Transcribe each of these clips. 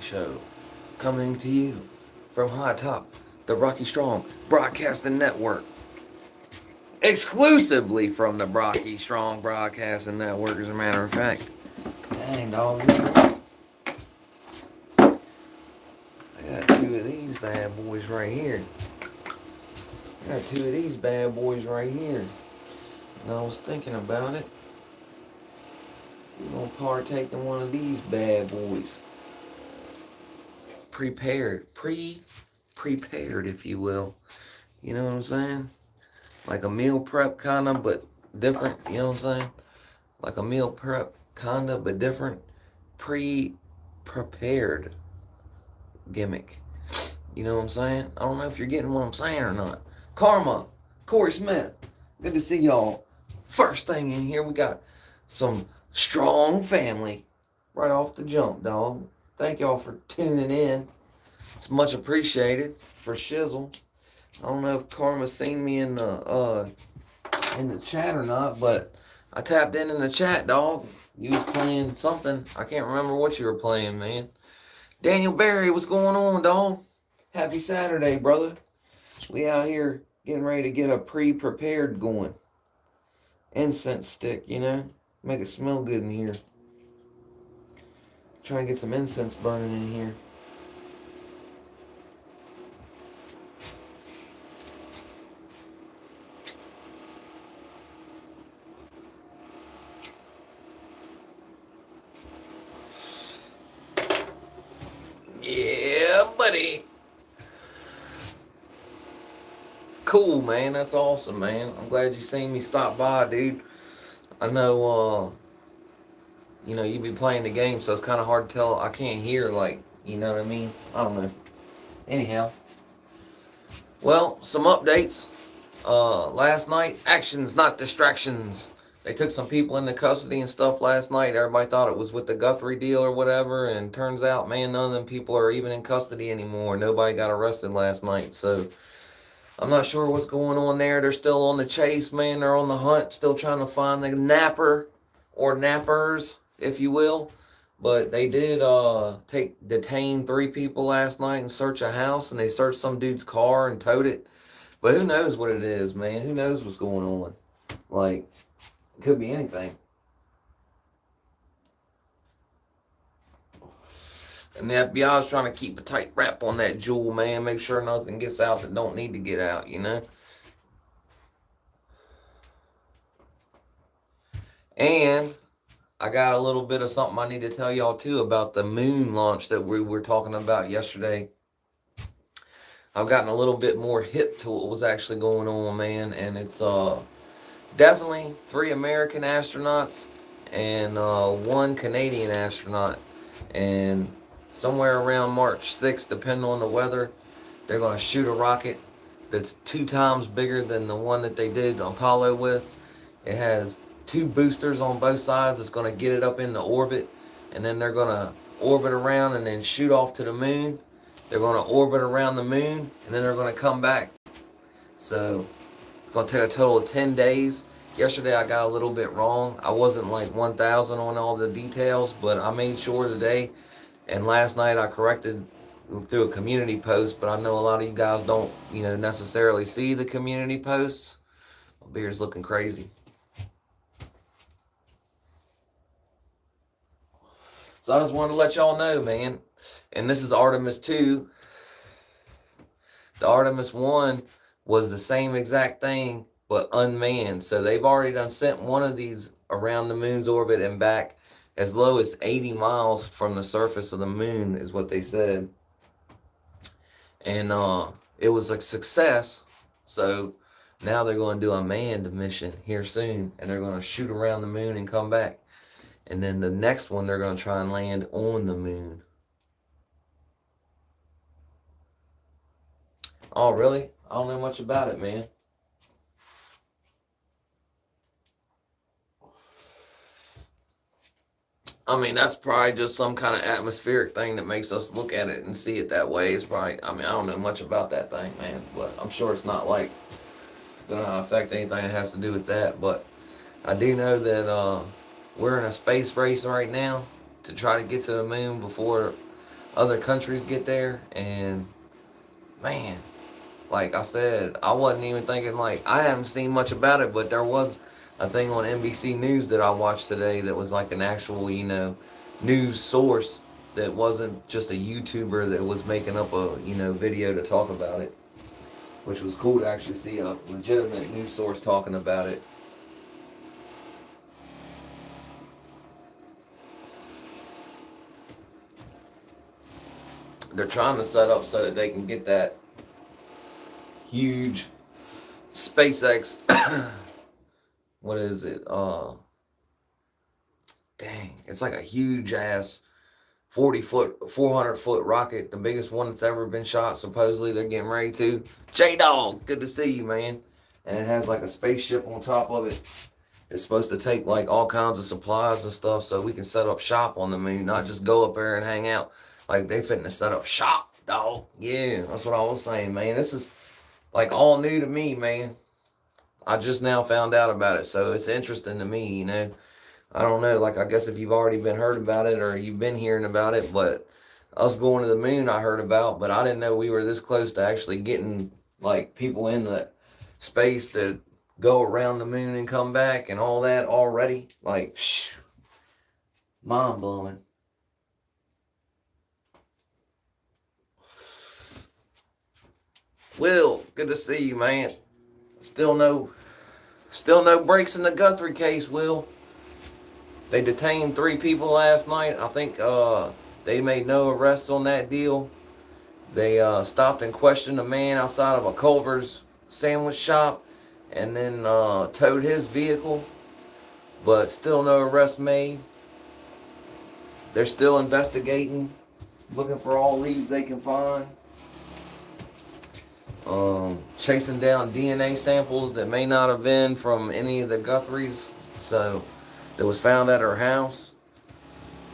Show, coming to you from high top the Rocky Strong Broadcasting Network, exclusively from the Rocky Strong Broadcasting Network, as a matter of fact. Dang, dog. I got two of these bad boys right here. And I was thinking about it. We're going to partake in one of these bad boys. Prepared, if you will. You know what I'm saying? Like a meal prep kind of, but different. You know what I'm saying? Like a meal prep kind of, but different. Prepared gimmick. You know what I'm saying? I don't know if you're getting what I'm saying or not. Karma, Corey Smith, good to see y'all. First thing in here, we got some strong family right off the jump, dog. Thank y'all for tuning in. It's much appreciated for shizzle. I don't know if Karma's seen me in the chat or not, but I tapped in the chat, dog. You was playing something. I can't remember what you were playing, man. Daniel Barry, what's going on, dog? Happy Saturday, brother. We out here getting ready to get a pre-prepared going. Incense stick, you know? Make it smell good in here. Trying to get some incense burning in here. Yeah, buddy. Cool, man. That's awesome, man. I'm glad you seen me stop by, dude. I know, you be playing the game, so it's kind of hard to tell. I can't hear, like, you know what I mean? I don't know. Anyhow. Well, some updates. Last night, actions, not distractions. They took some people into custody and stuff last night. Everybody thought it was with the Guthrie deal or whatever, and turns out, man, none of them people are even in custody anymore. Nobody got arrested last night, so I'm not sure what's going on there. They're still on the chase, man. They're on the hunt, still trying to find the napper or nappers, if you will. But they did detain 3 people last night and search a house, and they searched some dude's car and towed it. But who knows what it is, man? Who knows what's going on? Like, it could be anything. And the FBI is trying to keep a tight wrap on that jewel, man. Make sure nothing gets out that don't need to get out, you know? And I got a little bit of something I need to tell y'all, too, about the moon launch that we were talking about yesterday. I've gotten a little bit more hip to what was actually going on, man. And it's definitely 3 American astronauts and 1 Canadian astronaut. And somewhere around March 6th, depending on the weather, they're going to shoot a rocket that's 2 times bigger than the one that they did Apollo with. It has 2 boosters on both sides. It's going to get it up into orbit, and then they're going to orbit around and then shoot off to the moon. They're going to orbit around the moon, and then they're going to come back. So it's going to take a total of 10 days. Yesterday I got a little bit wrong. I wasn't like 1,000 on all the details, but I made sure today. And last night I corrected through a community post, but I know a lot of you guys don't, necessarily see the community posts. My beard's looking crazy. So I just wanted to let y'all know, man. And this is Artemis 2. The Artemis 1 was the same exact thing, but unmanned. So they've already done sent one of these around the moon's orbit and back as low as 80 miles from the surface of the moon, is what they said. And it was a success. So now they're going to do a manned mission here soon, and they're going to shoot around the moon and come back. And then the next one, they're going to try and land on the moon. Oh, really? I don't know much about it, man. I mean, that's probably just some kind of atmospheric thing that makes us look at it and see it that way. It's probably, I don't know much about that thing, man. But I'm sure it's not like going to affect anything that has to do with that. But I do know that we're in a space race right now to try to get to the moon before other countries get there. And man, like I said, I wasn't even thinking, like, I haven't seen much about it, but there was a thing on NBC News that I watched today that was like an actual, news source that wasn't just a YouTuber that was making up a, video to talk about it, which was cool to actually see a legitimate news source talking about it. They're trying to set up so that they can get that huge SpaceX what is it? Dang, it's like a huge ass 40-foot, 400-foot rocket, the biggest one that's ever been shot. Supposedly they're getting ready to. J-Dog, good to see you, man. And it has like a spaceship on top of it. It's supposed to take like all kinds of supplies and stuff so we can set up shop on the moon, not just go up there and hang out. Like they fitting to set up shop, dog. Yeah, that's what I was saying, man. This is like all new to me, man. I just now found out about it, so it's interesting to me, I don't know, like I guess if you've already been heard about it or you've been hearing about it, but us going to the moon I heard about, but I didn't know we were this close to actually getting like people in the space to go around the moon and come back and all that already. Like, mind blowing. Will, good to see you, man. Still no breaks in the Guthrie case, Will. They detained 3 people last night. I think they made no arrests on that deal. They stopped and questioned a man outside of a Culver's sandwich shop and then towed his vehicle, but still no arrest made. They're still investigating, looking for all leads they can find. Chasing down DNA samples that may not have been from any of the Guthries, so that was found at her house.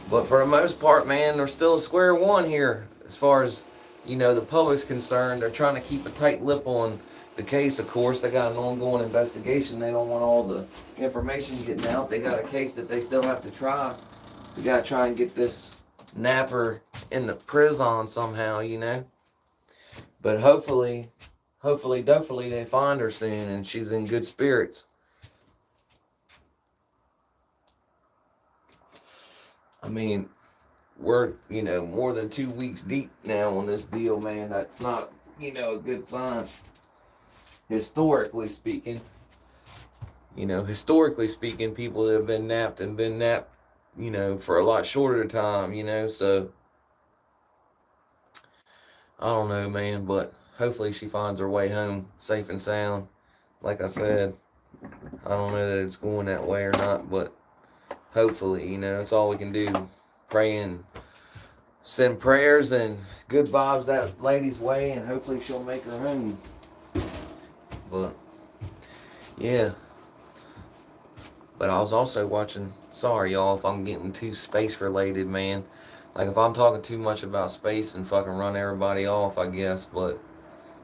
But for the most part, man, they're still a square one here as far as, the public's concerned. They're trying to keep a tight lip on the case, of course. They got an ongoing investigation. They don't want all the information getting out. They got a case that they still have to try. We got to try and get this napper in the prison somehow, But hopefully, definitely they find her soon and she's in good spirits. I mean, we're, more than 2 weeks deep now on this deal, man. That's not, a good sign. Historically speaking, people that have been napped, for a lot shorter time, so I don't know, man, but hopefully she finds her way home safe and sound. Like I said, I don't know that it's going that way or not, but hopefully, it's all we can do. Pray and send prayers and good vibes that lady's way, and hopefully she'll make her home. But, yeah. But I was also watching, sorry y'all if I'm getting too space related, man. Like if I'm talking too much about space and fucking run everybody off, I guess. But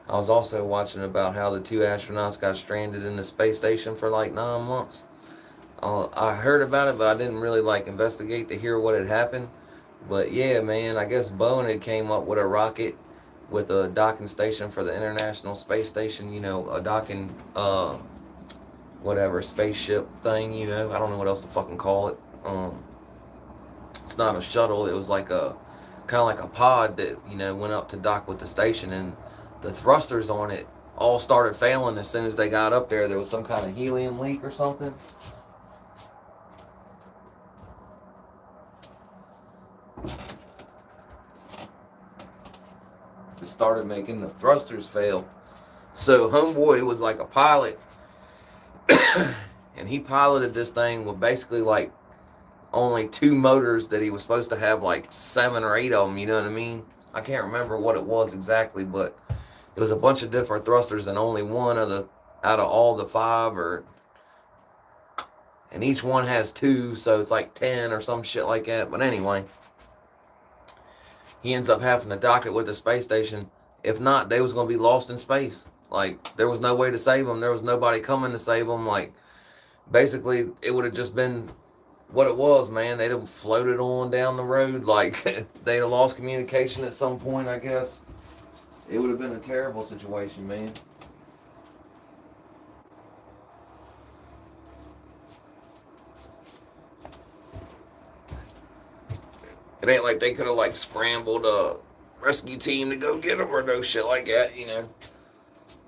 I was also watching about how the 2 astronauts got stranded in the space station for like 9 months. I heard about it, but I didn't really investigate to hear what had happened. But yeah, man, I guess Boeing had came up with a rocket with a docking station for the International Space Station, a docking, spaceship thing, I don't know what else to fucking call it. It's not a shuttle, it was like a, kind of like a pod that, went up to dock with the station, and the thrusters on it all started failing as soon as they got up there. There was some kind of helium leak or something. It started making the thrusters fail. So homeboy was like a pilot and he piloted this thing with basically like only 2 motors that he was supposed to have like 7 or 8 of them, you know what I mean? I can't remember what it was exactly, but it was a bunch of different thrusters and only one of the out of all the 5, and each one has 2, so it's like 10 or some shit like that. But anyway, he ends up having to dock it with the space station. If not, they was going to be lost in space. Like, there was no way to save them. There was nobody coming to save them. Like, basically, it would have just been what it was, man. They'd have floated on down the road like they'd have lost communication at some point, I guess. It would have been a terrible situation, man. It ain't like they could have like scrambled a rescue team to go get them or no shit like that, you know.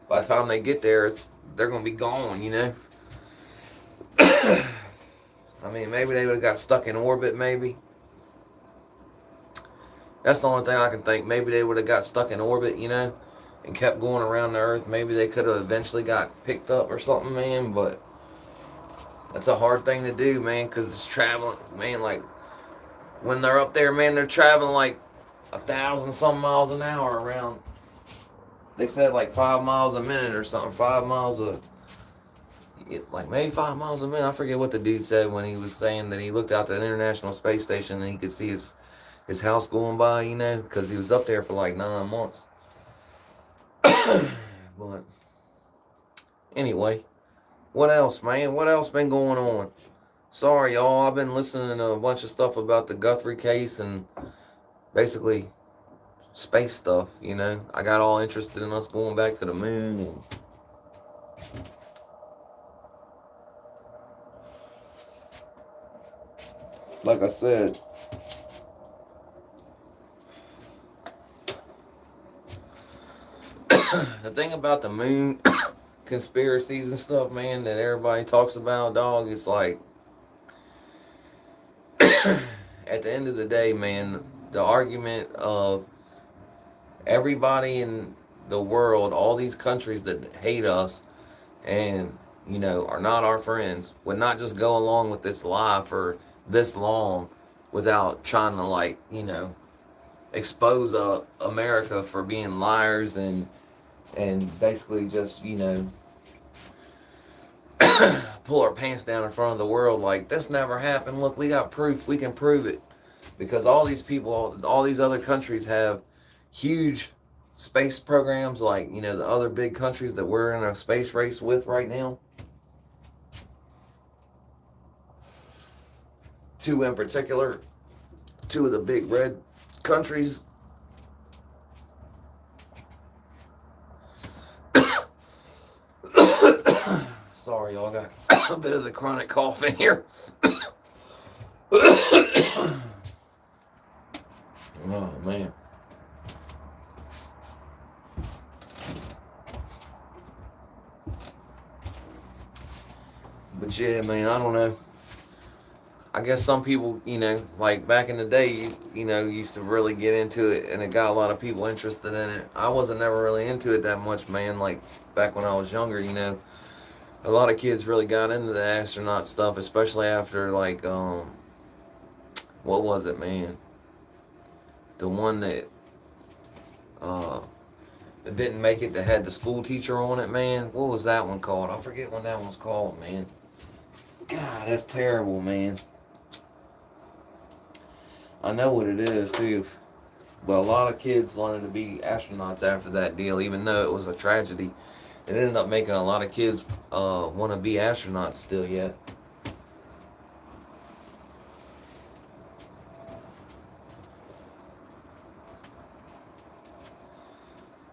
By the time they get there, they're gonna be gone, you know. I mean, maybe they would have got stuck in orbit, maybe. That's the only thing I can think. Maybe they would have got stuck in orbit, you know, and kept going around the Earth. Maybe they could have eventually got picked up or something, man. But that's a hard thing to do, man, because it's traveling, man. Like, when they're up there, man, they're traveling like 1,000-some miles an hour around. They said like 5 miles a minute or something. 5 miles like maybe 5 miles a minute. I forget what the dude said when he was saying that he looked out the International Space Station and he could see his house going by, you know, because he was up there for like 9 months. But anyway, what else, man? What else been going on? Sorry, y'all. I've been listening to a bunch of stuff about the Guthrie case and basically space stuff, you know. I got all interested in us going back to the moon. And like I said, the thing about the moon conspiracies and stuff, man, that everybody talks about, dog, it's like, at the end of the day, man, the argument of everybody in the world, all these countries that hate us and, you know, are not our friends, would not just go along with this lie for this long without trying to, like, you know, expose America for being liars and basically just, you know, pull our pants down in front of the world like, this never happened. Look, we got proof. We can prove it. Because all these people, all these other countries have huge space programs like, you know, the other big countries that we're in a space race with right now. Two in particular, two of the big red countries. Sorry, y'all, got a bit of the chronic cough in here. Oh, man. But yeah, man, I don't know. I guess some people, you know, like back in the day, you know, used to really get into it and it got a lot of people interested in it. I wasn't never really into it that much, man. Like back when I was younger, you know, a lot of kids really got into the astronaut stuff, especially after like, what was it, man? The one that didn't make it, that had the school teacher on it, man. What was that one called? I forget what that one's called, man. God, that's terrible, man. I know what it is, too. But a lot of kids wanted to be astronauts after that deal, even though it was a tragedy. It ended up making a lot of kids want to be astronauts still yet.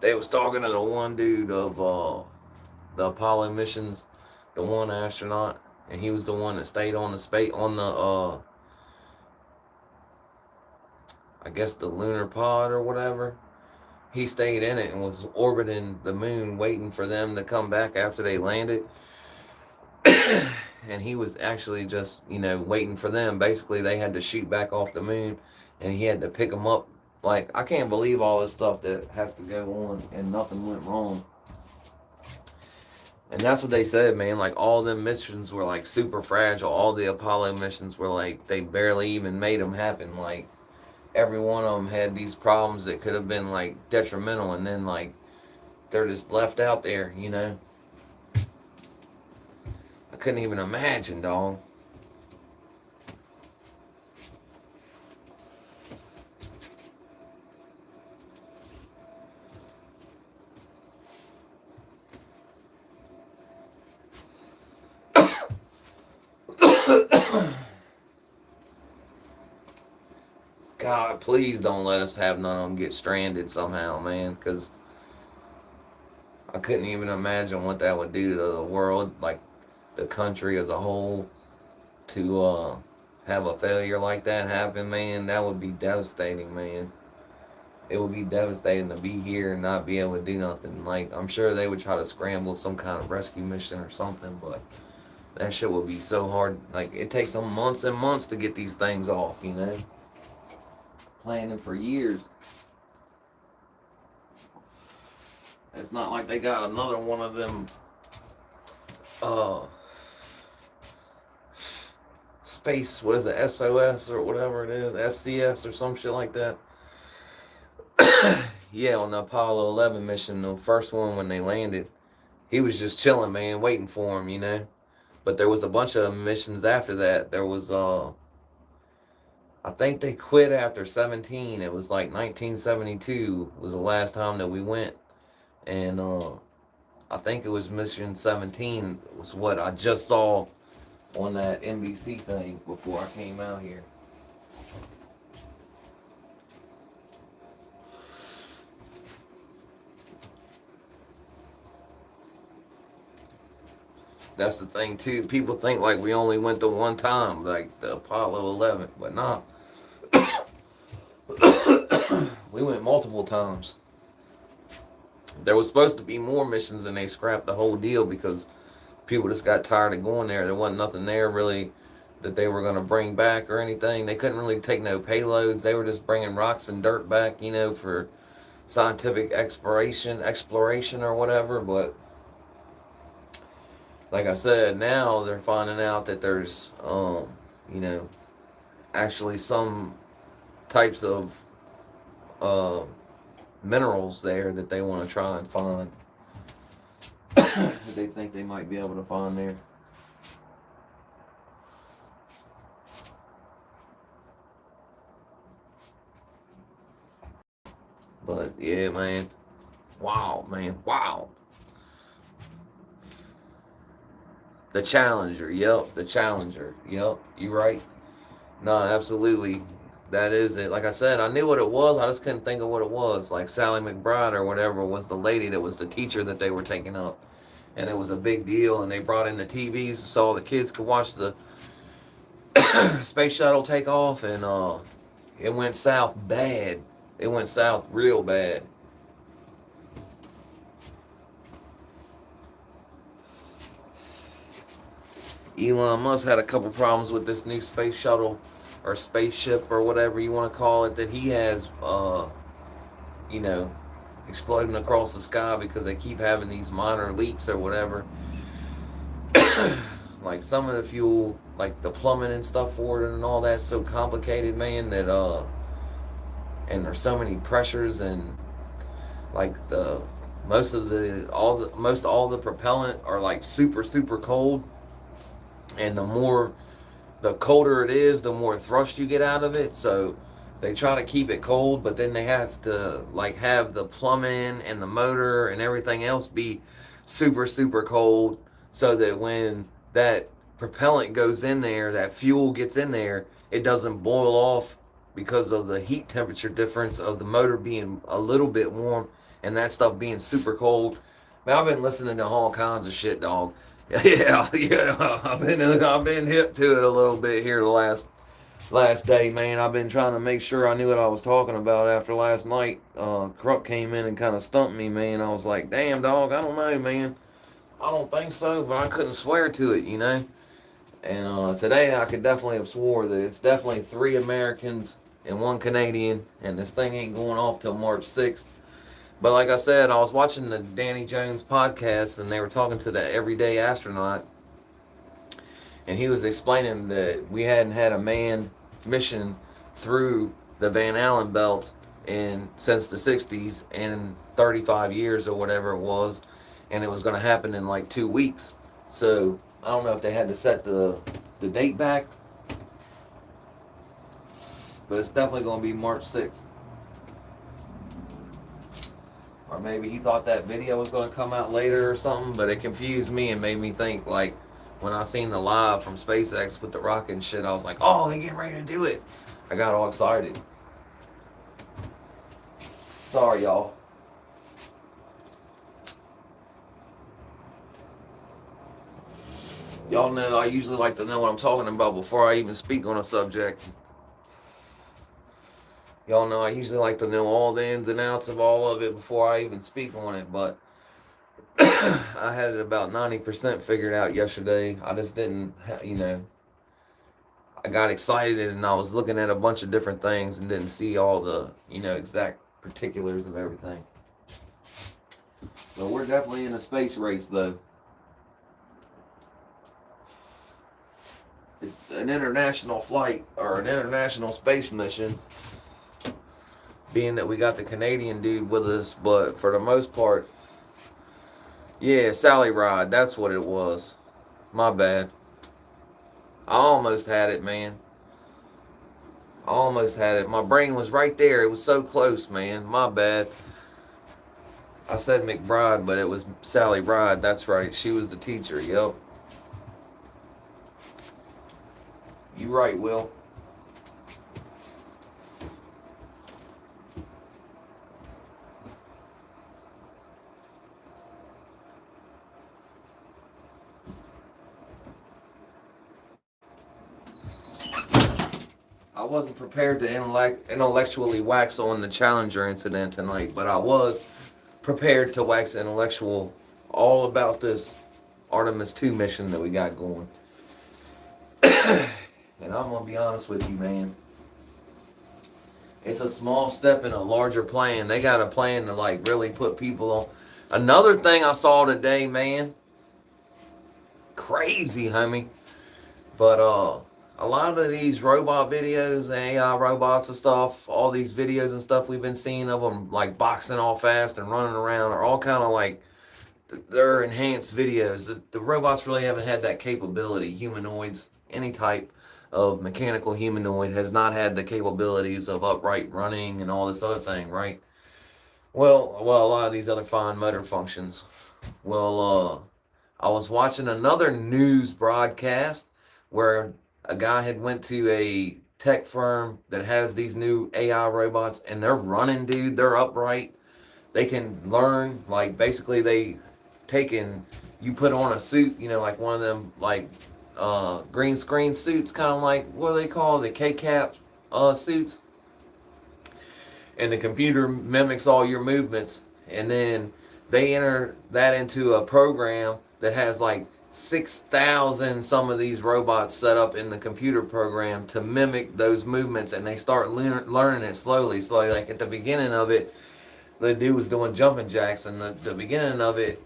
They was talking to the one dude of the Apollo missions, the one astronaut, and he was the one that stayed on the space, on the I guess the lunar pod or whatever. He stayed in it and was orbiting the moon waiting for them to come back after they landed. And he was actually just, you know, waiting for them. Basically, they had to shoot back off the moon and he had to pick them up. Like, I can't believe all this stuff that has to go on and nothing went wrong. And that's what they said, man. Like, all them missions were, like, super fragile. All the Apollo missions were, like, they barely even made them happen. Like, every one of them had these problems that could have been, like, detrimental. And then, like, they're just left out there, you know. I couldn't even imagine, dog. please don't let us have none of them get stranded somehow, man, because I couldn't even imagine what that would do to the world, like the country as a whole, to have a failure like that happen, man. That would be devastating, man. It would be devastating to be here and not be able to do nothing. Like, I'm sure they would try to scramble some kind of rescue mission or something, but that shit would be so hard. Like, it takes them months and months to get these things off, you know? Planning for years. It's not like they got another one of them space, what is it, SOS or whatever it is, SCS or some shit like that. Yeah, on the Apollo 11 mission, the first one when they landed, he was just chilling, man, waiting for him, you know. But there was a bunch of missions after that. There was I think they quit after 17. It was like 1972 was the last time that we went. And I think it was mission 17 was what I just saw on that NBC thing before I came out here. That's the thing too. People think like we only went the one time, like the Apollo 11, but nah. We went multiple times. There was supposed to be more missions and they scrapped the whole deal because people just got tired of going there. There wasn't nothing there really that they were going to bring back or anything. They couldn't really take no payloads. They were just bringing rocks and dirt back, you know, for scientific exploration or whatever. But like I said, now they're finding out that there's, you know, actually some types of minerals there that they want to try and find. That they think they might be able to find there. But yeah, man. Wow, man. Wow. The Challenger. Yep. The Challenger. Yep. You right. No, absolutely. That is it. Like I said, I knew what it was. I just couldn't think of what it was. Like Sally McBride or whatever was the lady that was the teacher that they were taking up. And it was a big deal. And they brought in the TVs so all the kids could watch the space shuttle take off. And it went south bad. It went south real bad. Elon Musk had a couple problems with this new space shuttle or spaceship or whatever you want to call it that he has, you know, exploding across the sky because they keep having these minor leaks or whatever. Like some of the fuel, like the plumbing and stuff for it and all that's so complicated, man, that and there's so many pressures and like most all the propellant are like super cold, and the colder it is, the more thrust you get out of it. So they try to keep it cold, but then they have to like have the plumbing and the motor and everything else be super cold, so that when that propellant goes in there, that fuel gets in there, it doesn't boil off because of the heat temperature difference of the motor being a little bit warm and that stuff being super cold. Man, I've been listening to all kinds of shit, dog. Yeah. I've been hip to it a little bit here the last day, man. I've been trying to make sure I knew what I was talking about after last night. Krupp came in and kind of stumped me, man. I was like, damn, dog, I don't know, man. I don't think so, but I couldn't swear to it, you know. And today I could definitely have swore that it's definitely 3 Americans and 1 Canadian, and this thing ain't going off till March 6th. But like I said, I was watching the Danny Jones podcast, and they were talking to the everyday astronaut, and he was explaining that we hadn't had a manned mission through the Van Allen belts since the 60s and 35 years or whatever it was, and it was going to happen in like 2 weeks. So I don't know if they had to set the date back, but it's definitely going to be March 6th. Or maybe he thought that video was going to come out later or something, but it confused me and made me think, like, when I seen the live from SpaceX with the rocket and shit, I was like, oh, they getting ready to do it. I got all excited. Sorry, y'all. Y'all know I usually like to know what I'm talking about before I even speak on a subject. Y'all know I usually like to know all the ins and outs of all of it before I even speak on it, but I had it about 90% figured out yesterday. I just didn't, I got excited and I was looking at a bunch of different things and didn't see all the, exact particulars of everything. But we're definitely in a space race, though. It's an international flight or an international space mission, being that we got the Canadian dude with us, but for the most part, yeah, Sally Ride, that's what it was. My bad. I almost had it, man. I almost had it. My brain was right there. It was so close, man. My bad. I said McBride, but it was Sally Ride. That's right. She was the teacher. Yep. You right, Will. I wasn't prepared to intellectually wax on the Challenger incident tonight, but I was prepared to wax intellectual all about this Artemis 2 mission that we got going. And I'm going to be honest with you, man. It's a small step in a larger plan. They got a plan to, like, really put people on. Another thing I saw today, man. Crazy, homie. But, a lot of these robot videos, AI robots and stuff, all these videos and stuff we've been seeing of them, like, boxing all fast and running around, are all kind of like, they're enhanced videos. The robots really haven't had that capability. Humanoids, any type of mechanical humanoid has not had the capabilities of upright running and all this other thing, right? Well, a lot of these other fine motor functions. Well, I was watching another news broadcast where a guy had went to a tech firm that has these new AI robots, and they're running, dude. They're upright. They can learn, like, basically they taken, you put on a suit, like one of them, like, green screen suits, kind of like, what do they call the K-cap suits? And the computer mimics all your movements, and then they enter that into a program that has like 6,000 some of these robots set up in the computer program to mimic those movements, and they start learning it slowly. Like at the beginning of it, the dude was doing jumping jacks, and the beginning of it,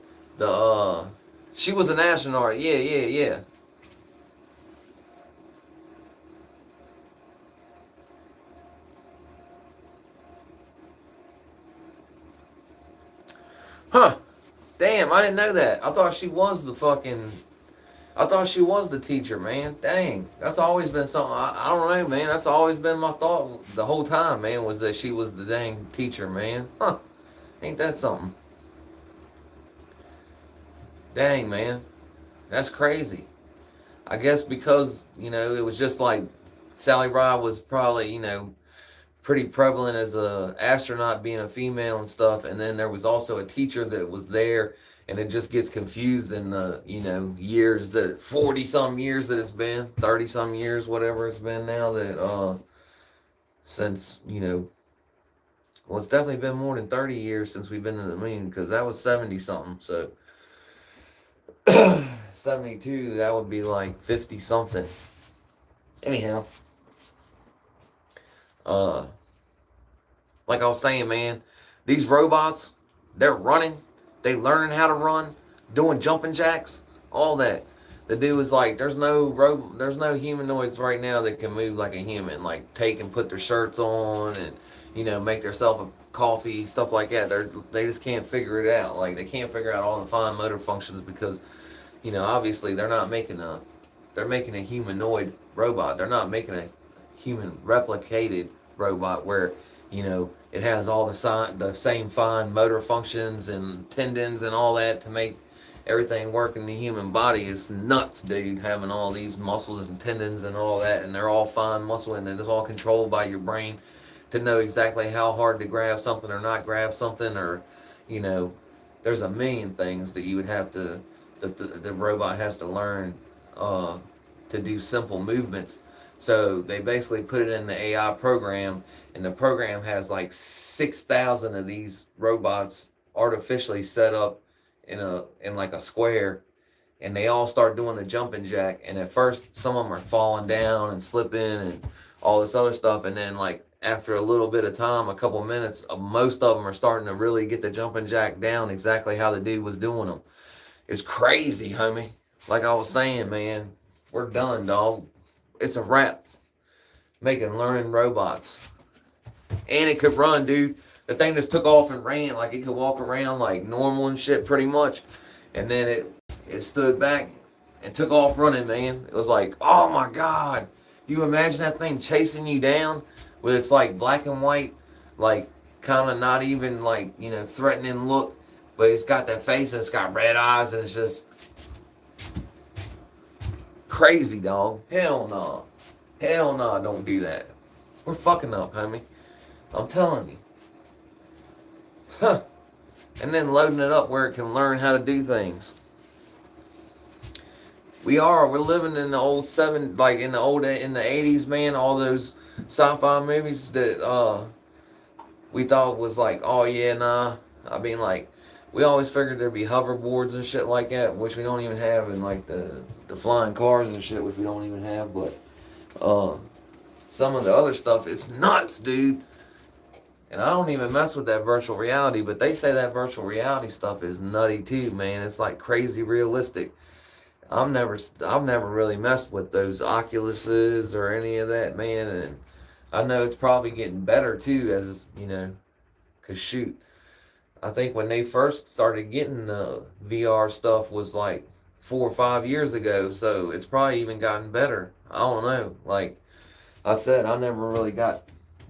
she was an astronaut. Yeah. Huh. Damn, I didn't know that. I thought she was the teacher, man. Dang. That's always been something. I don't know, man. That's always been my thought the whole time, man, was that she was the dang teacher, man. Huh. Ain't that something? Dang, man. That's crazy. I guess because, it was just like Sally Ride was probably, pretty prevalent as a astronaut being a female and stuff, and then there was also a teacher that was there, and it just gets confused in the years that 40 some years that it's been, 30 some years, whatever it's been now, that since well, it's definitely been more than 30 years since we've been to the moon, because that was 70 something, so 72, that would be like 50 something. Anyhow, like I was saying, man, these robots, they're running, they learning how to run, doing jumping jacks, all that. The dude was like, there's no humanoids right now that can move like a human, like take and put their shirts on and make themselves a coffee, stuff like that. They just can't figure it out. Like, they can't figure out all the fine motor functions because obviously they're making a humanoid robot. They're not making a human replicated robot where it has all the same fine motor functions and tendons and all that to make everything work in the human body. Is nuts, dude, having all these muscles and tendons and all that, and they're all fine muscle, and it's all controlled by your brain. to know exactly how hard to grab something or not grab something, or, you know, there's a million things that you would have to, the robot has to learn to do simple movements. So they basically put it in the AI program, and the program has like 6,000 of these robots artificially set up in like a square, and they all start doing the jumping jack. And at first, some of them are falling down and slipping and all this other stuff, and then like after a little bit of time, a couple minutes, most of them are starting to really get the jumping jack down exactly how the dude was doing them. It's crazy, homie. Like I was saying, man, we're done, dog. It's a wrap. Making learning robots. And it could run, dude. The thing just took off and ran. Like it could walk around like normal and shit pretty much. And then it stood back and took off running, man. It was like, oh my God. You imagine that thing chasing you down with its like black and white, like kind of not even like, you know, threatening look. But it's got that face and it's got red eyes and it's just crazy, dog. Hell no. Hell no, don't do that. We're fucking up, homie. I'm telling you. Huh. And then loading it up where it can learn how to do things. We're living in the old in the 80s, man. All those sci-fi movies that we thought was like, oh yeah, nah. I mean, like, we always figured there'd be hoverboards and shit like that, which we don't even have, and like the flying cars and shit, which we don't even have. But some of the other stuff, it's nuts, dude. And I don't even mess with that virtual reality, but they say that virtual reality stuff is nutty too, man. It's like crazy realistic. I've never really messed with those Oculuses or any of that, man. And I know it's probably getting better too, as you know, cause shoot, I think when they first started getting the VR stuff was like 4 or 5 years ago. So it's probably even gotten better. I don't know. Like I said, I never really got.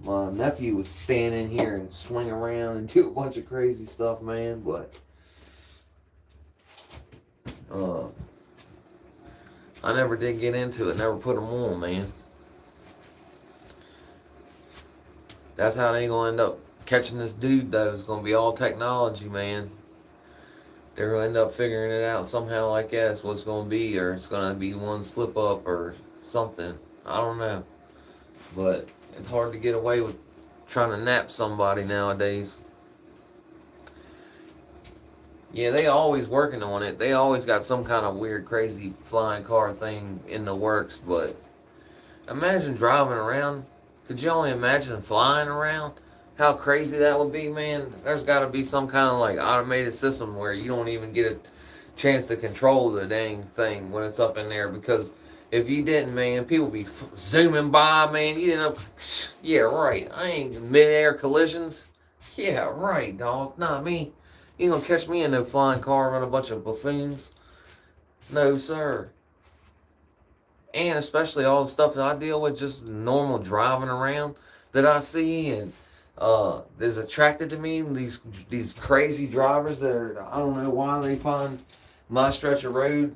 My nephew was standing here and swing around and do a bunch of crazy stuff, man. But I never did get into it. Never put them on, man. That's how they gonna end up catching this dude, though. It's gonna be all technology, man. They're gonna end up figuring it out somehow like that. That's what it's gonna be, or it's gonna be one slip up or something. I don't know. But it's hard to get away with trying to nap somebody nowadays. Yeah, they always working on it. They always got some kind of weird, crazy flying car thing in the works. But imagine driving around. Could you only imagine flying around? How crazy that would be, man. There's got to be some kind of like automated system where you don't even get a chance to control the dang thing when it's up in there, because if you didn't, man, people be zooming by, man. You know, yeah, right. I ain't mid-air collisions. Yeah, right, dog. Not me. You gonna catch me in no flying car around a bunch of buffoons? No, sir. And especially all the stuff that I deal with, just normal driving around that I see, and is attracted to me. These crazy drivers that are, I don't know why they find my stretch of road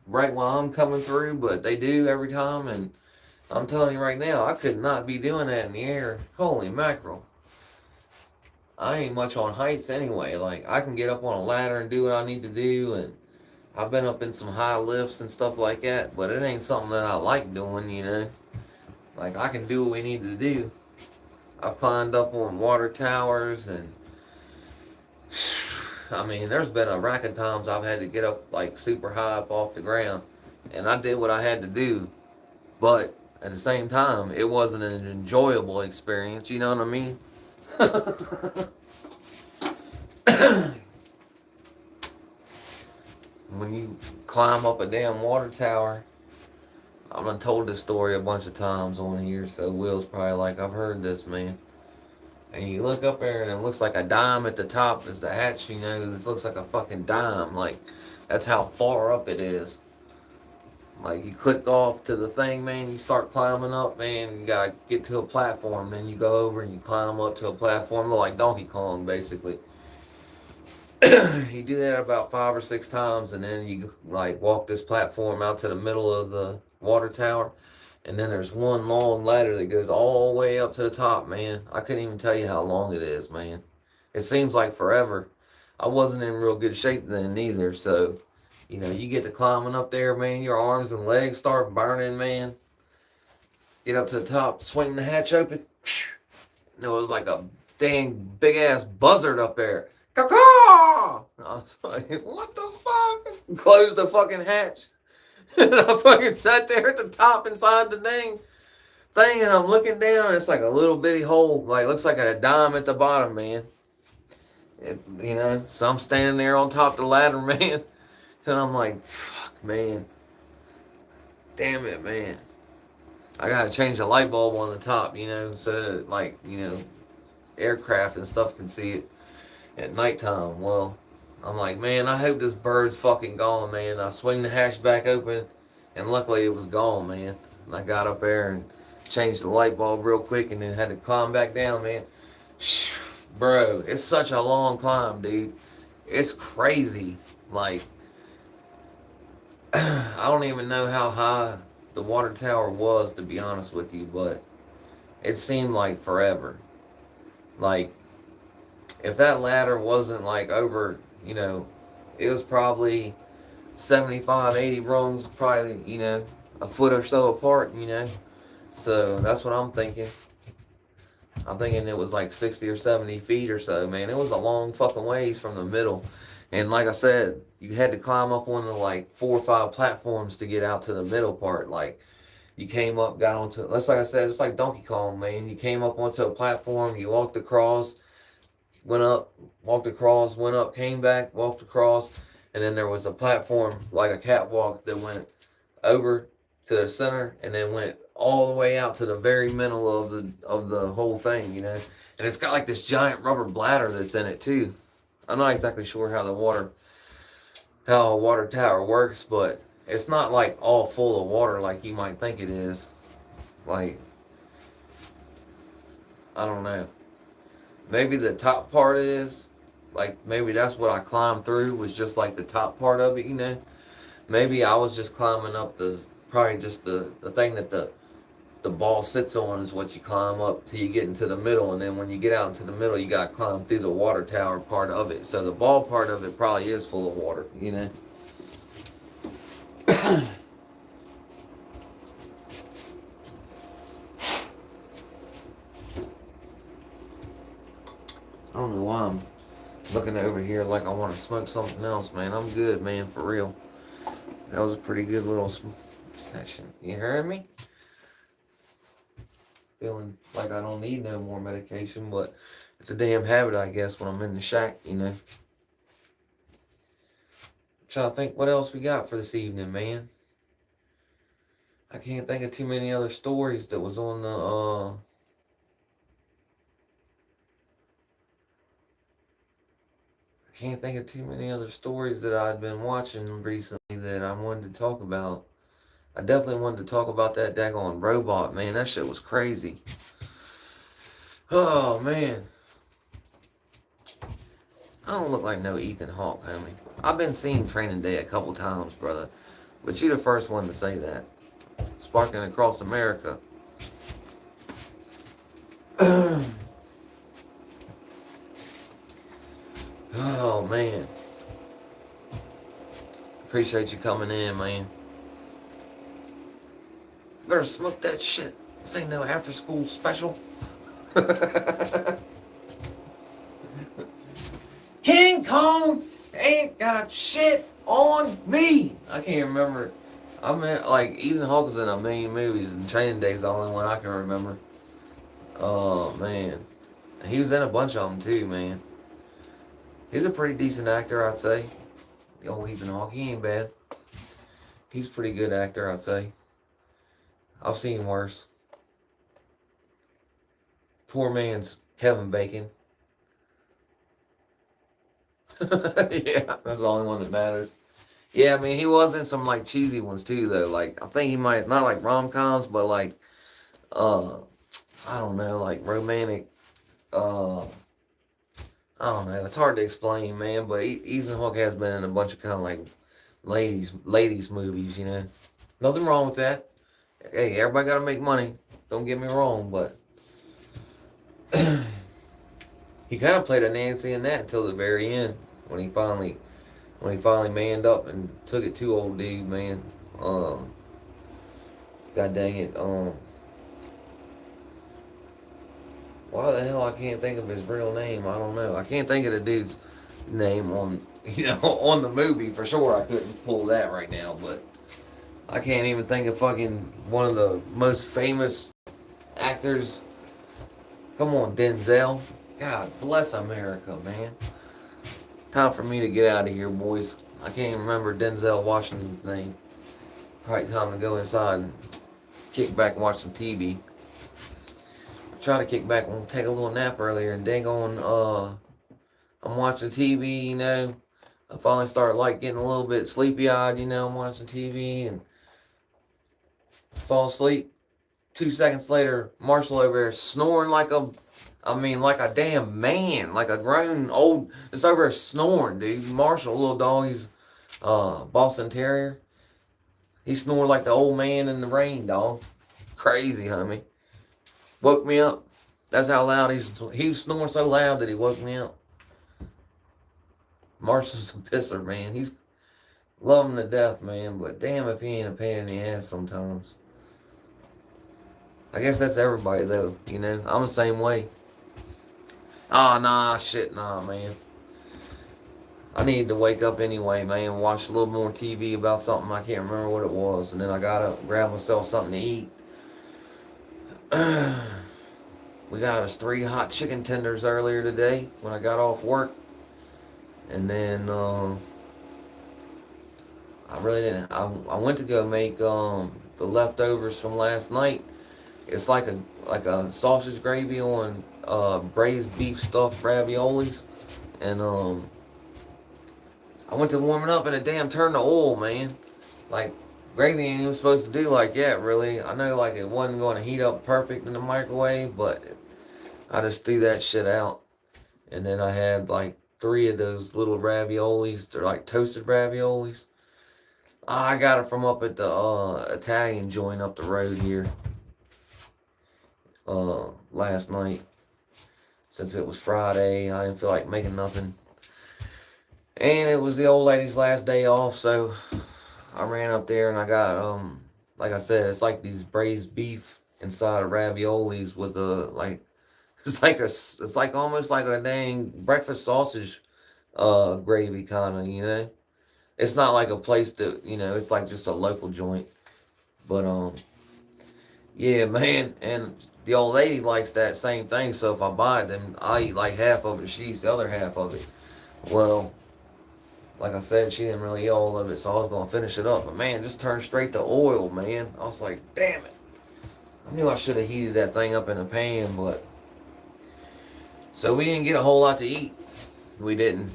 right while I'm coming through, but they do every time. And I'm telling you right now, I could not be doing that in the air. Holy mackerel. I ain't much on heights anyway. Like, I can get up on a ladder and do what I need to do, and I've been up in some high lifts and stuff like that, but it ain't something that I like doing, you know. Like, I can do what we need to do. I've climbed up on water towers, and I mean, there's been a rack of times I've had to get up like super high up off the ground, and I did what I had to do. But at the same time, it wasn't an enjoyable experience. You know what I mean? When you climb up a damn water tower, I've been told this story a bunch of times on here, so Will's probably like, I've heard this, man. And you look up there and it looks like a dime at the top is the hatch, you know. This looks like a fucking dime. Like, that's how far up it is. Like, you click off to the thing, man, you start climbing up, man, you gotta get to a platform, then you go over and you climb up to a platform, like Donkey Kong, basically. You do that about 5 or 6 times, and then you like walk this platform out to the middle of the water tower, And then there's one long ladder that goes all the way up to the top, man. I couldn't even tell you how long it is, man. It seems like forever. I wasn't in real good shape then either, so you get to climbing up there, man. Your arms and legs start burning, man. Get up to the top, swing the hatch open. It was like a dang big ass buzzard up there. Caw-caw! I was like, what the fuck? Close the fucking hatch. And I fucking sat there at the top inside the dang thing, and I'm looking down, and it's like a little bitty hole, like looks like a dime at the bottom, man. So I'm standing there on top of the ladder, man, and I'm like, fuck, man. Damn it, man. I gotta change the light bulb on the top, so that, aircraft and stuff can see it at nighttime. Well, I'm like, man, I hope this bird's fucking gone, man. I swing the hatch back open, and luckily it was gone, man. And I got up there and changed the light bulb real quick, and then had to climb back down, man. Bro, it's such a long climb, dude. It's crazy. Like, I don't even know how high the water tower was, to be honest with you, but it seemed like forever. Like, if that ladder wasn't like over, it was probably 75, 80 rungs, probably, a foot or so apart, So that's what I'm thinking. I'm thinking it was like 60 or 70 feet or so, man. It was a long fucking ways from the middle. And like I said, you had to climb up one of like 4 or 5 platforms to get out to the middle part. Like, you came up, got onto, that's like I said, it's like Donkey Kong, man. You came up onto a platform, you walked across, went up, walked across, went up, came back, walked across, and then there was a platform, like a catwalk, that went over to the center and then went all the way out to the very middle of the whole thing, And it's got like this giant rubber bladder that's in it too. I'm not exactly sure how a water tower works, but it's not like all full of water like you might think it is. Like, I don't know. Maybe the top part is, like, maybe that's what I climbed through, was just like the top part of it, Maybe I was just climbing up probably just the thing that the ball sits on is what you climb up till you get into the middle, and then when you get out into the middle, you gotta climb through the water tower part of it. So the ball part of it probably is full of water, I don't know why I'm looking over here like I want to smoke something else, man. I'm good, man, for real. That was a pretty good little session. You heard me? Feeling like I don't need no more medication, but it's a damn habit, I guess, when I'm in the shack, Trying to think what else we got for this evening, man. I can't think of too many other stories that was on the can't think of too many other stories that I've been watching recently that I wanted to talk about. I definitely wanted to talk about that daggone robot, man. That shit was crazy. Oh, man. I don't look like no Ethan Hawke, homie. I've been seeing Training Day a couple times, brother. But you're the first one to say that. Sparking Across America. Oh, man. Appreciate you coming in, man. Better smoke that shit. This ain't no after school special. King Kong ain't got shit on me. I can't remember. I mean, like, Ethan Hawke's in a million movies, and Training Day's the only one I can remember. Oh, man. He was in a bunch of them, too, man. He's a pretty decent actor, I'd say. The old Ethan Hawke, he ain't bad. He's a pretty good actor, I'd say. I've seen worse. Poor man's Kevin Bacon. Yeah, that's the only one that matters. Yeah, I mean, he was in some, like, cheesy ones, too, though. Like, I think he might, not like rom-coms, but, like, I don't know, like, romantic, I don't know. It's hard to explain, man. But Ethan Hawke has been in a bunch of kind of like ladies movies, Nothing wrong with that. Hey, everybody gotta make money. Don't get me wrong, but he kind of played a Nancy in that until the very end when he finally manned up and took it to old dude, man. Um, God dang it. Why the hell I can't think of his real name? I don't know. I can't think of the dude's name on on the movie for sure. I couldn't pull that right now, but I can't even think of fucking one of the most famous actors. Come on, Denzel. God bless America, man. Time for me to get out of here, boys. I can't even remember Denzel Washington's name. Probably time to go inside and kick back and watch some TV. I tried to kick back and take a little nap earlier, and dang on, I'm watching TV, I finally started like getting a little bit sleepy eyed, I'm watching TV and fall asleep. 2 seconds later, Marshall over there snoring like a damn man, like a grown old, just over there snoring, dude. Marshall, little dog, he's Boston Terrier. He snored like the old man in the rain, dog. Crazy, homie. Woke me up. That's how loud he was snoring so loud that he woke me up. Marshall's a pisser, man. He's love him to death, man. But damn if he ain't a pain in the ass sometimes. I guess that's everybody though, I'm the same way. Ah, nah, shit, nah, man. I needed to wake up anyway, man. Watch a little more TV about something. I can't remember what it was. And then I gotta grab myself something to eat. We got us 3 hot chicken tenders earlier today when I got off work. And then I really didn't. I went to go make the leftovers from last night. It's like a sausage gravy on braised beef stuffed raviolis, and I went to warm it up and it damn turned to oil, man. Like gravy ain't even supposed to do like that, really. I know like it wasn't going to heat up perfect in the microwave, but I just threw that shit out, and then I had like 3 of those little raviolis. They're like toasted raviolis. I got it from up at the Italian joint up the road here. Last night, since it was Friday, I didn't feel like making nothing, and it was the old lady's last day off, so I ran up there and I got like I said, it's like these braised beef inside of raviolis with it's like almost like a dang breakfast sausage gravy kind of. It's not like a place that it's like just a local joint, but yeah, man, and the old lady likes that same thing, so if I buy it, then I eat like half of it, she eats the other half of it. Well, like I said, she didn't really eat all of it, so I was going to finish it up. But man, just turned straight to oil, man. I was like, damn it. I knew I should have heated that thing up in a pan, but... So we didn't get a whole lot to eat. We didn't.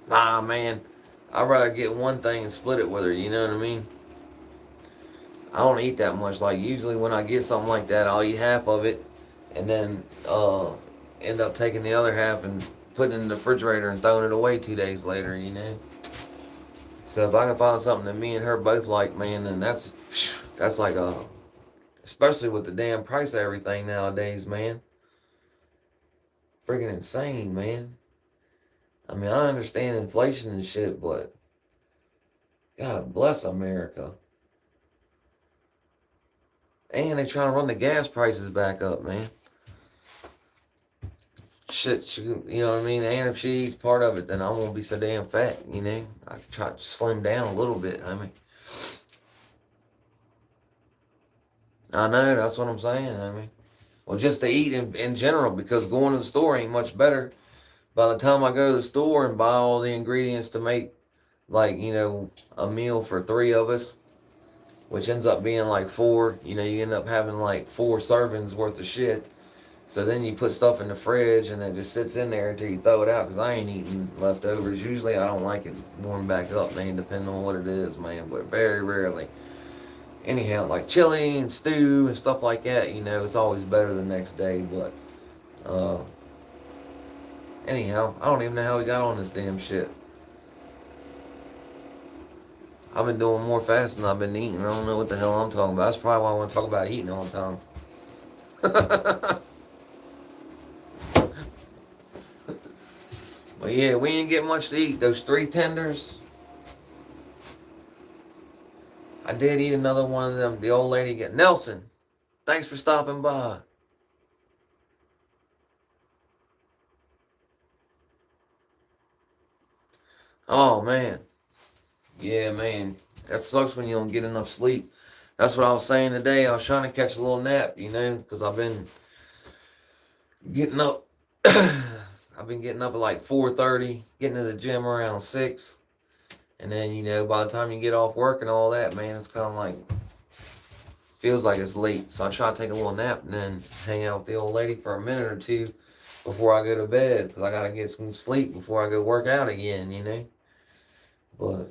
Nah, man. I'd rather get one thing and split it with her, you know what I mean? I don't eat that much. Like, usually when I get something like that, I'll eat half of it and then end up taking the other half and putting it in the refrigerator and throwing it away 2 days later, So if I can find something that me and her both like, man, then that's like especially with the damn price of everything nowadays, man. Freaking insane, man. I mean, I understand inflation and shit, but God bless America. And they trying to run the gas prices back up, man. Shit, you know what I mean? And if she eats part of it, then I won't be so damn fat, I try to slim down a little bit, I know, that's what I'm saying, Well, just to eat in general, because going to the store ain't much better. By the time I go to the store and buy all the ingredients to make, like, a meal for 3 of us, which ends up being like 4, you end up having like 4 servings worth of shit. So then you put stuff in the fridge and it just sits in there until you throw it out, because I ain't eating leftovers. Usually I don't like it warm back up, man, depending on what it is, man, but very rarely. Anyhow, like chili and stew and stuff like that, it's always better the next day, but anyhow, I don't even know how we got on this damn shit. I've been doing more fasting than I've been eating. I don't know what the hell I'm talking about. That's probably why I want to talk about eating all the time. But yeah, we ain't get much to eat. Those 3 tenders. I did eat another one of them. The old lady get Nelson. Thanks for stopping by. Oh man. Yeah, man. That sucks when you don't get enough sleep. That's what I was saying today. I was trying to catch a little nap, because I've been getting up. I've been getting up at like 4:30, getting to the gym around 6. And then, by the time you get off work and all that, man, it's kind of like, feels like it's late. So I try to take a little nap and then hang out with the old lady for a minute or two before I go to bed. Because I got to get some sleep before I go work out again, But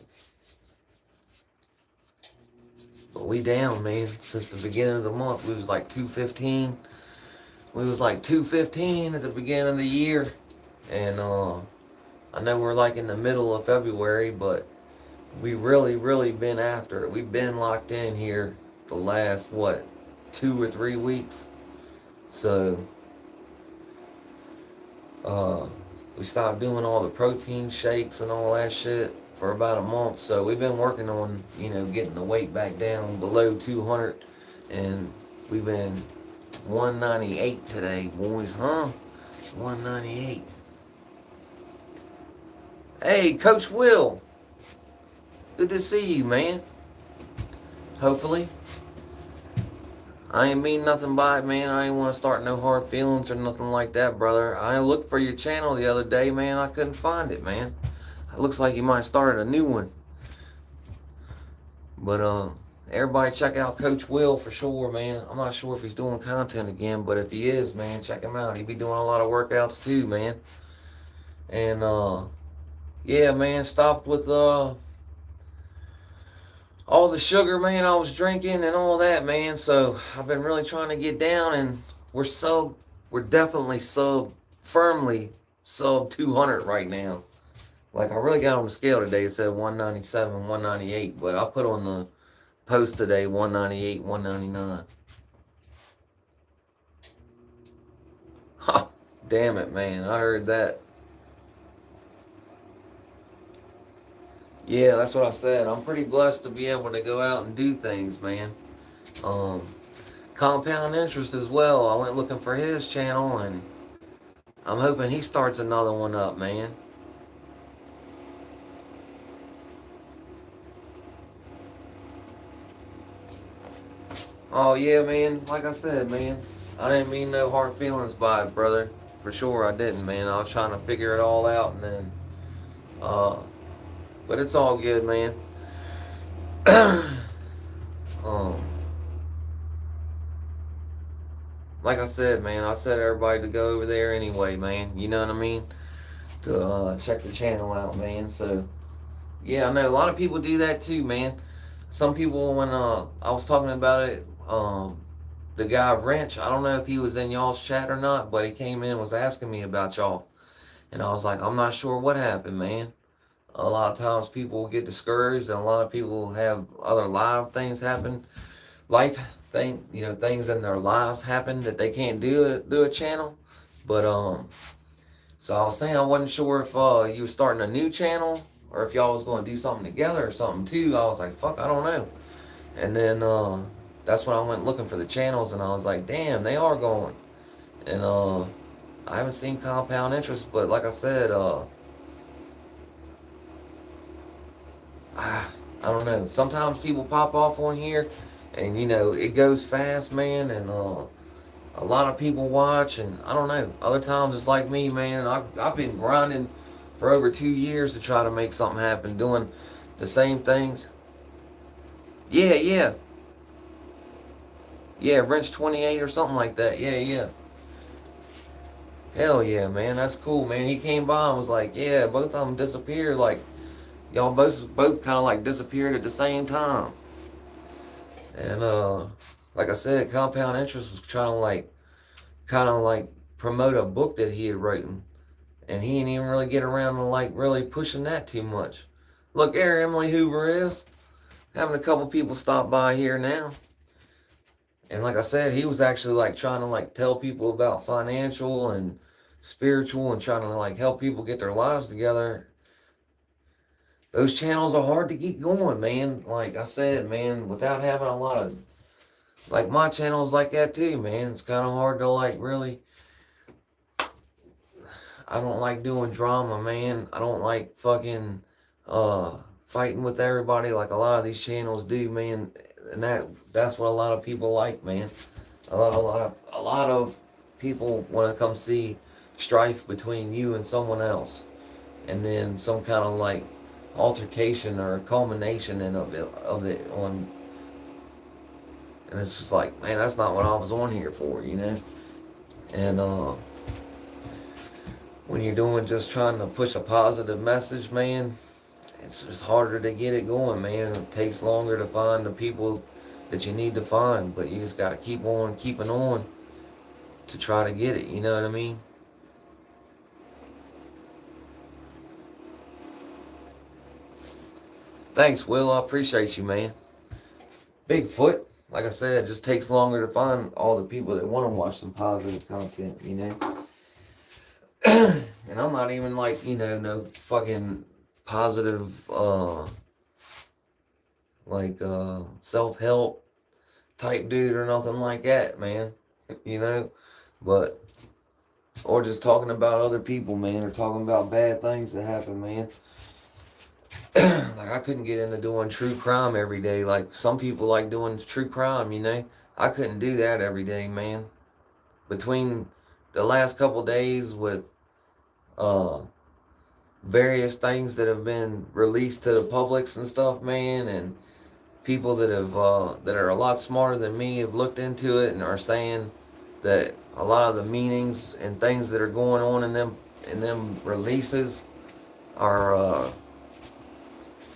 we down, man. Since the beginning of the month, we was like 215. We was like 215 at the beginning of the year. And I know we're like in the middle of February, but we really been after it. We've been locked in here the last, 2 or 3 weeks. So we stopped doing all the protein shakes and all that shit for about a month. So we've been working on, getting the weight back down below 200. And we've been 198 today, boys, huh? 198. Hey, Coach Will. Good to see you, man. Hopefully. I ain't mean nothing by it, man. I ain't want to start no hard feelings or nothing like that, brother. I looked for your channel the other day, man. I couldn't find it, man. It looks like you might have started a new one. But, everybody check out Coach Will for sure, man. I'm not sure if he's doing content again, but if he is, man, check him out. He be doing a lot of workouts too, man. And, yeah, man, stopped with, all the sugar, man, I was drinking and all that, man. So I've been really trying to get down, and we're definitely firmly sub 200 right now. Like, I really got on the scale today. It said 197, 198, but I put on the post today 198, 199. Ha, damn it, man. I heard that. Yeah, that's what I said. I'm pretty blessed to be able to go out and do things, man. Compound Interest as well. I went looking for his channel, and I'm hoping he starts another one up, man. Oh, yeah, man. Like I said, man, I didn't mean no hard feelings by it, brother. For sure I didn't, man. I was trying to figure it all out, and then, but it's all good, man. Like I said, man, I said everybody to go over there anyway, man. You know what I mean? To check the channel out, man. So, yeah, I know a lot of people do that too, man. Some people, when I was talking about it, the guy Wrench, I don't know if he was in y'all's chat or not, but he came in and was asking me about y'all. And I was like, I'm not sure what happened, man. A lot of times people get discouraged, and a lot of people have other live things happen. Things in their lives happen that they can't do a channel. But, so I was saying I wasn't sure if you were starting a new channel, or if y'all was going to do something together or something too. I was like, fuck, I don't know. And then that's when I went looking for the channels, and I was like, damn, they are going. And I haven't seen Compound Interest, but like I said, I don't know. Sometimes people pop off on here, and it goes fast, man, and a lot of people watch, and I don't know. Other times it's like me, man. I've been grinding for over 2 years to try to make something happen, doing the same things. Yeah, Wrench 28 or something like that. Yeah. Hell yeah, man. That's cool, man. He came by and was like, yeah, both of them disappeared. Like, y'all both kind of like disappeared at the same time. And like I said, Compound Interest was trying to kind of like promote a book that he had written, and he didn't even really get around to like really pushing that too much. Look there, Emily Hoover is. having a couple people stop by here now. And like I said, he was actually like trying to like tell people about financial and spiritual and trying to like help people get their lives together. Those channels are hard to get going, man. Like I said, man, without having a lot of, like my channel's like that too, man. It's kind of hard to like really, I don't like doing drama, man. I don't like fucking fighting with everybody like a lot of these channels do, man. And that's what a lot of people like, man. A lot of people want to come see strife between you and someone else, and then some kind of like altercation or culmination of it on. And it's just like, man, that's not what I was on here for, you know. And when you're doing just trying to push a positive message, man, it's just harder to get it going, man. It takes longer to find the people that you need to find, but you just got to keep on keeping on to try to get it, you know what I mean? Thanks, Will. I appreciate you, man. Bigfoot, like I said, it just takes longer to find all the people that want to watch some positive content, you know? And I'm not even like, you know, no fucking positive, self-help type dude or nothing like that, man. You know? But, or just talking about other people, man, or talking about bad things that happen, man. Like, I couldn't get into doing true crime every day. Like, some people like doing true crime, you know? I couldn't do that every day, man. Between the last couple days with, various things that have been released to the publics and stuff, man, and people that have that are a lot smarter than me have looked into it and are saying that a lot of the meanings and things that are going on in them releases are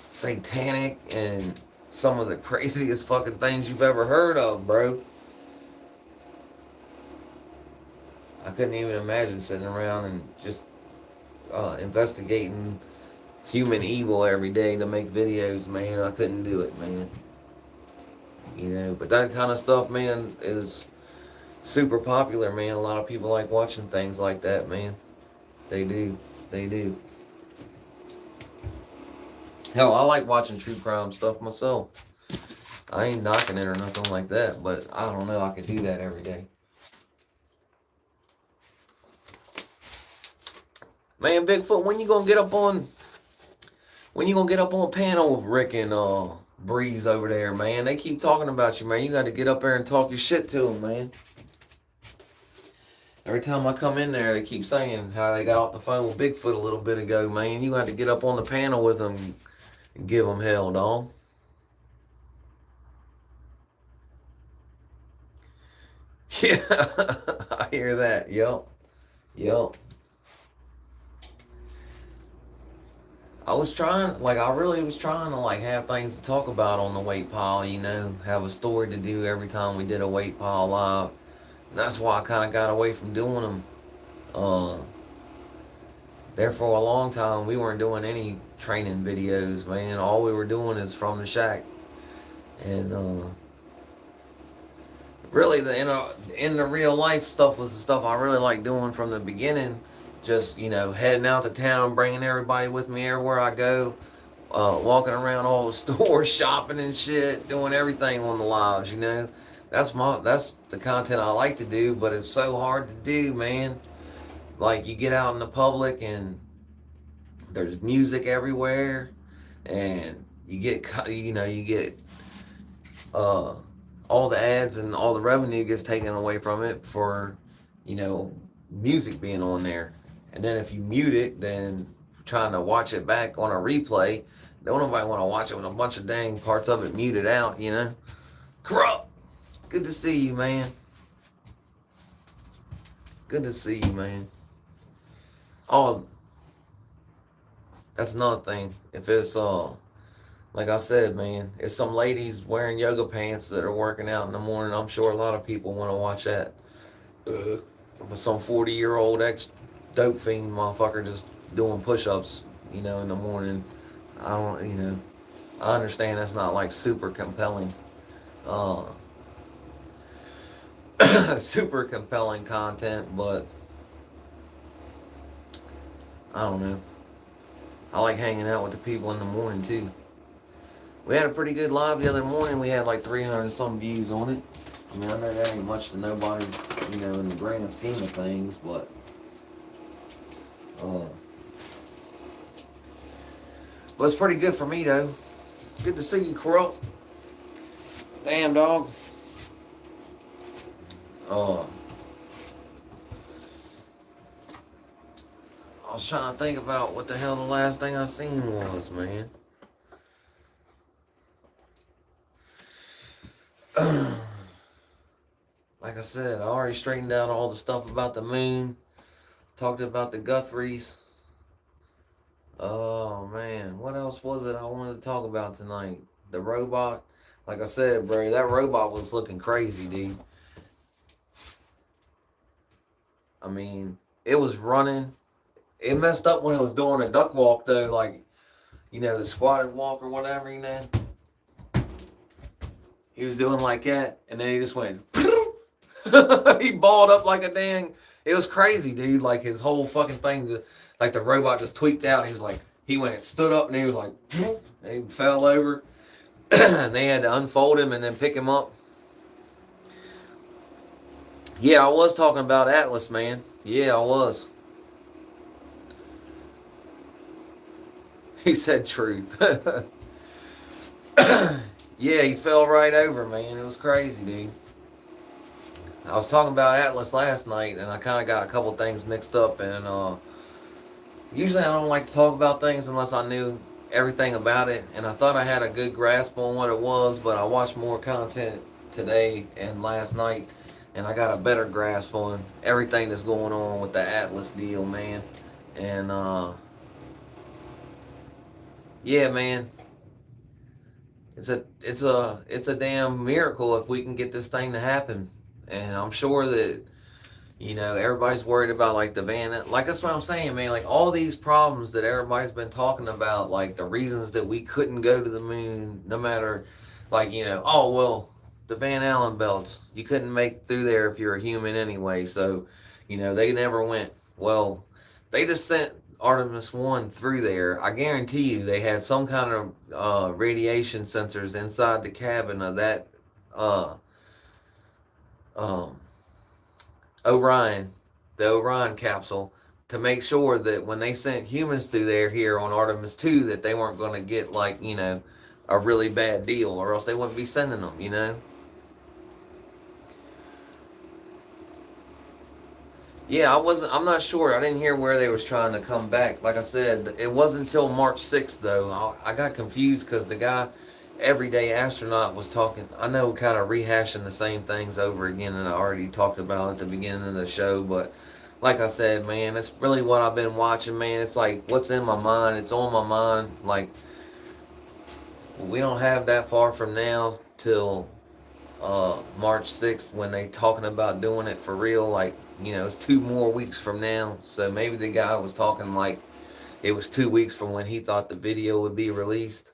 satanic and some of the craziest fucking things you've ever heard of, bro. I couldn't even imagine sitting around and just investigating human evil every day to make videos, man. I couldn't do it, man. You know, but that kind of stuff, man, is super popular, man. A lot of people like watching things like that, man. They do. They do. Hell, I like watching true crime stuff myself. I ain't knocking it or nothing like that, but I don't know. I could do that every day. Man, Bigfoot, when you gonna get up on panel with Rick and Breeze over there, man? They keep talking about you, man. You got to get up there and talk your shit to them, man. Every time I come in there, they keep saying how they got off the phone with Bigfoot a little bit ago, man. You got to get up on the panel with them and give them hell, dog. Yeah, I hear that. Yup. Yup. I really was trying to like have things to talk about on the weight pile, you know, have a story to do every time we did a weight pile live. And that's why I kind of got away from doing them. There for a long time, we weren't doing any training videos, man. All we were doing is from the shack. And really, in the real life stuff was the stuff I really liked doing from the beginning. Just, you know, heading out to town, bringing everybody with me everywhere I go, walking around all the stores, shopping and shit, doing everything on the lives, you know. That's the content I like to do, but it's so hard to do, man. Like, you get out in the public and there's music everywhere, and you get all the ads and all the revenue gets taken away from it for, you know, music being on there. And then if you mute it, then trying to watch it back on a replay, don't nobody want to watch it with a bunch of dang parts of it muted out, you know. Corrupt. Good to see you, man. Good to see you, man. Oh, that's another thing. If it's like I said, man, if some ladies wearing yoga pants that are working out in the morning, I'm sure a lot of people want to watch that. With some 40-year-old ex-dope fiend motherfucker just doing push-ups, you know, in the morning. I I understand that's not like super compelling, uh, super compelling content, but I don't know. I like hanging out with the people in the morning too. We had a pretty good live the other morning. We had like 300 and some views on it. I mean, I know that ain't much to nobody, in the grand scheme of things, uh, but it's pretty good for me though. Good to see you, Crow. Damn, dog. Uh, I was trying to think about what the hell the last thing I seen was, man. Like I said, I already straightened out all the stuff about the moon. Talked about the Guthries. Oh, man. What else was it I wanted to talk about tonight? The robot. Like I said, bro, that robot was looking crazy, dude. I mean, it was running. It messed up when it was doing a duck walk, though. Like, the squatted walk or whatever, He was doing like that, and then he just went... he balled up like a dang. It was crazy, dude. Like his whole fucking thing, like the robot just tweaked out. He was like, he went, stood up, and he was like, and he fell over. And they had to unfold him and then pick him up. Yeah, I was talking about Atlas, man. Yeah, I was. He said truth. Yeah, he fell right over, man. It was crazy, dude. I was talking about Atlas last night, and I kind of got a couple things mixed up, and usually I don't like to talk about things unless I knew everything about it, and I thought I had a good grasp on what it was, but I watched more content today and last night, and I got a better grasp on everything that's going on with the Atlas deal, man. And yeah, man, it's a damn miracle if we can get this thing to happen. And I'm sure that everybody's worried about like the van. Like that's what I'm saying, man. Like all these problems that everybody's been talking about, like the reasons that we couldn't go to the moon, no matter, like oh well, the Van Allen belts, you couldn't make through there if you're a human anyway. So, they never went. Well, they just sent Artemis 1 through there. I guarantee you, they had some kind of radiation sensors inside the cabin of that. Um, Orion, the Orion capsule, to make sure that when they sent humans through there here on Artemis 2, that they weren't going to get like, a really bad deal, or else they wouldn't be sending them, Yeah, I'm not sure. I didn't hear where they was trying to come back. Like I said, it wasn't until March 6th, though. I got confused because the guy, Everyday Astronaut, was talking. I know, kind of rehashing the same things over again that I already talked about at the beginning of the show. But like I said, man, it's really what I've been watching, man. It's like what's in my mind. It's on my mind. Like, we don't have that far from now till March 6th when they talking about doing it for real. Like, it's 2 more weeks from now. So maybe the guy was talking like it was 2 weeks from when he thought the video would be released.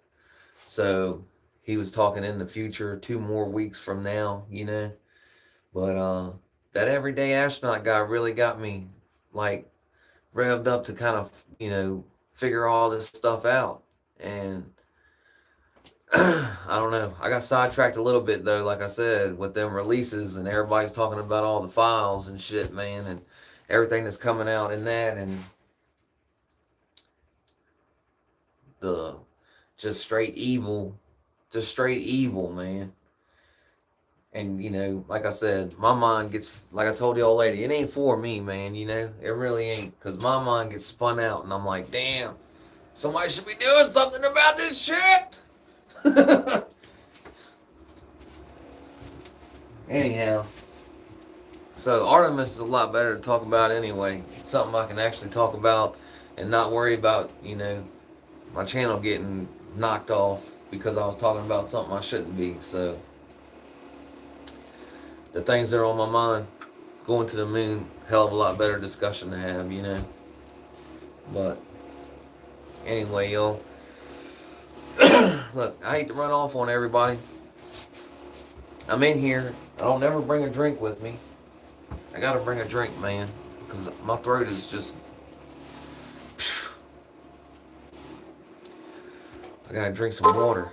So he was talking in the future, 2 more weeks from now, But that Everyday Astronaut guy really got me like revved up to kind of, figure all this stuff out. And I don't know. I got sidetracked a little bit though, like I said, with them releases, and everybody's talking about all the files and shit, man, and everything that's coming out in that, and the just straight evil, man. And like I said, my mind gets, like I told the old lady, it ain't for me, man. It really ain't, because my mind gets spun out, and I'm like, damn, somebody should be doing something about this shit. Anyhow, so Artemis is a lot better to talk about anyway. It's something I can actually talk about and not worry about, my channel getting knocked off because I was talking about something I shouldn't be. So the things that are on my mind, going to the moon, hell of a lot better discussion to have, But anyway, y'all. Look, I hate to run off on everybody. I'm in here. I don't never bring a drink with me. I gotta bring a drink, man, because my throat is just. I gotta drink some water.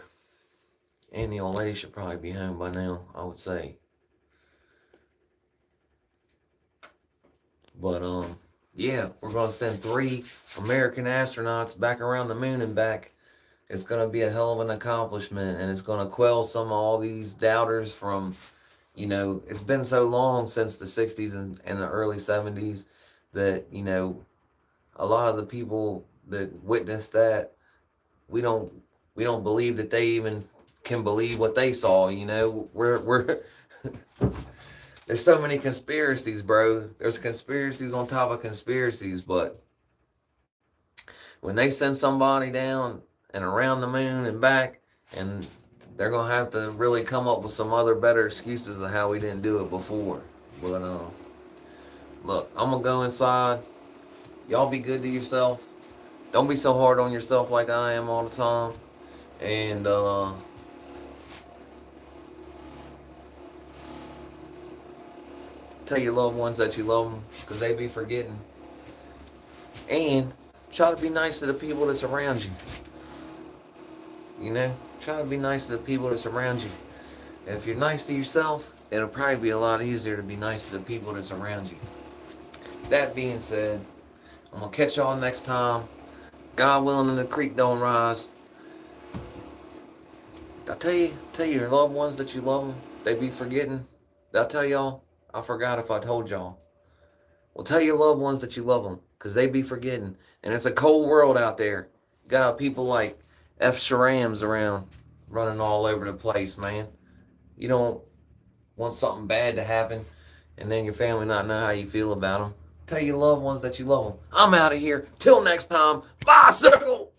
And the old lady should probably be home by now, I would say. But yeah, we're gonna send 3 American astronauts back around the moon and back. It's gonna be a hell of an accomplishment, and it's gonna quell some of all these doubters from, it's been so long since the 60s and the early 70s that, a lot of the people that witnessed that, we don't believe that they even can believe what they saw. We're there's so many conspiracies, bro. There's conspiracies on top of conspiracies, but when they send somebody down and around the moon and back, and they're gonna have to really come up with some other better excuses of how we didn't do it before. But look, I'm gonna go inside. Y'all be good to yourself. Don't be so hard on yourself like I am all the time. And tell your loved ones that you love them, because they be forgetting. And try to be nice to the people that surround you. Try to be nice to the people that surround you. If you're nice to yourself, it'll probably be a lot easier to be nice to the people that surround you. That being said, I'm going to catch y'all next time. God willing, and the creek don't rise. I tell your loved ones that you love them, they be forgetting. Did I tell y'all? I forgot if I told y'all. Well, tell your loved ones that you love them, because they be forgetting. And it's a cold world out there. You got people like F. Sharams around running all over the place, man. You don't want something bad to happen and then your family not know how you feel about them. Tell your loved ones that you love them. I'm out of here. Till next time. Bicycle!